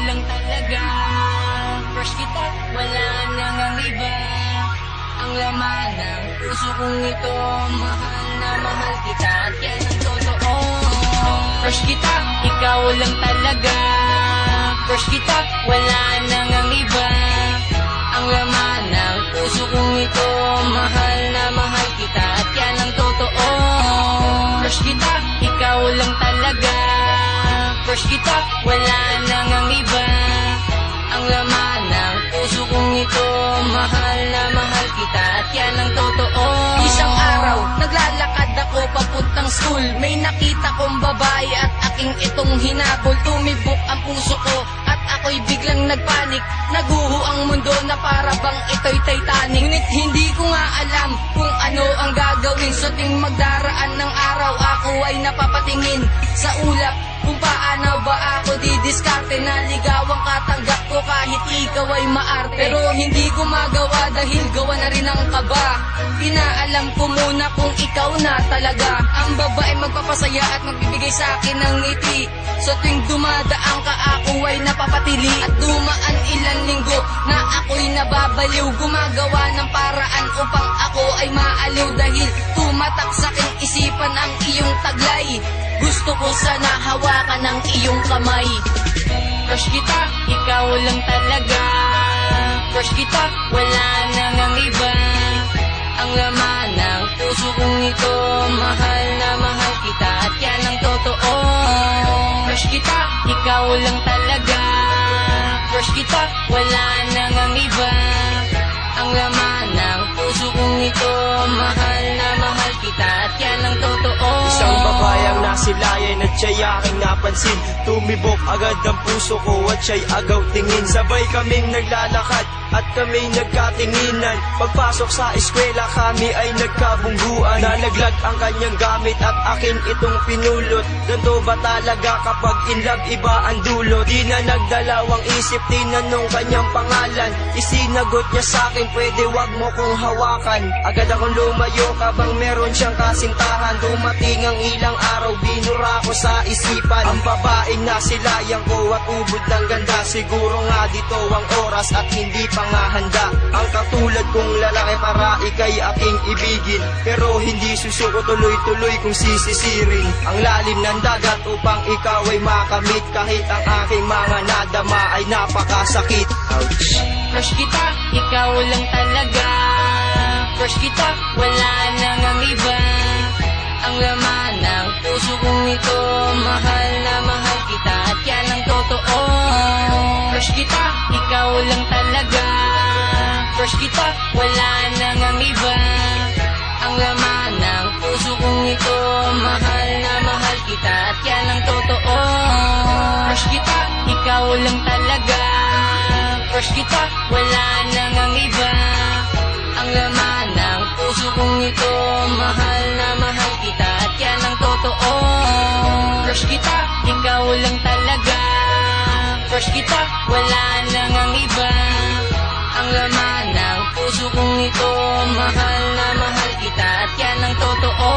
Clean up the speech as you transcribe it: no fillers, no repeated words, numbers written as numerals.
lang talaga. Crush kita, wala nang ang iba. Ang laman ng puso kong ito, mahal na mahal kita at yan ang totoo. Crush kita, ikaw lang talaga. Crush kita, wala nang ang iba. Ang laman ng puso kong ito, mahal na mahal kita at yan ang totoo. Crush kita, ikaw lang talaga. Crush kita, wala nang ang iba. Ang laman ng puso kong ito, mahal na mahal kita at yan ang totoo. Isang araw, naglalakad ako papuntang school. May nakita kong babae at aking itong hinabol. Tumibok ang puso ko at ako'y biglang nagpanik. Naguho ang mundo na para bang ito'y Titanic. Ngunit hindi ko nga alam kung ano ang gagawin. So ting magdaraan ng araw, ako ay napapatingin sa ulap kung paano ba ako didiskarte. Naligawang katanggap ko kahit ikaw ay maarte. Pero hindi ko magawa dahil gawa na rin ang kaba. Pinaalam ko muna kung ikaw na talaga ang babae magpapasaya at magbibigay sa akin ng ngiti. So tuwing dumadaan ka, ako ay napapatili. At dumaan ilang linggo na ako'y nababaliw. Gumagawa ng paraan upang ako ay maaliw. Dahil tumatak sa aking isipan ang iyong taglay. Gusto ko sana hawakan ng iyong kamay. Crush kita, ikaw lang talaga. Crush kita, wala nang ang iba. Ang laman ng puso kong ito, mahal na mahal kita at yan ang totoo. Crush kita, ikaw lang talaga. Crush kita, wala nang ang iba. Ang laman ng puso kong ito, mahal na mahal kita at yan ang totoo. Isang babayang nasilayan at siya'y aking napansin. Tumibok agad ang puso ko at siya'y agaw tingin. Sabay kaming naglalakad at kami nagkatinginan. Pagpasok sa eskwela kami ay nagkabungguan. Nalaglag ang kanyang gamit at akin itong pinulot. Ganto ba talaga kapag in love iba ang dulot? Di na nagdalawang isip, tinanong kanyang pangalan. Isinagot niya sa akin, pwede wag mo kong hawakan. Agad akong lumayo kabang meron siyang kasintahan. Dumating ang ilang araw, binura ko sa isipan. Ang babaeng nasilayan ko at ubod ng ganda. Siguro nga dito ang oras at hindi pa nga handa. Ang katulad kong lalaki para ikay aking ibigin. Pero hindi susuko tuloy-tuloy kung sisisirin ang lalim ng dagat upang ikaw ay makamit. Kahit ang aking mga nadama ay napakasakit. Ouch. Crush kita, ikaw lang talaga. Crush kita, wala nang ang iba. Ang laman ng puso kong ito, mahal na mahal kita at yan ang totoo. Crush kita, ikaw lang talaga. Crush kita, wala nang ang iba. Ang laman ng puso kong ito, mahal na mahal kita at yan ang totoo. Crush kita, ikaw lang talaga. Crush kita, wala nang ang iba. Ang laman ng puso kong ito, mahal na mahal kita at yan ang totoo. Crush kita, ikaw lang talaga. Crush kita, wala nang ang iba. Ang laman ng puso kong ito, mahal na mahal kita at yan ang totoo.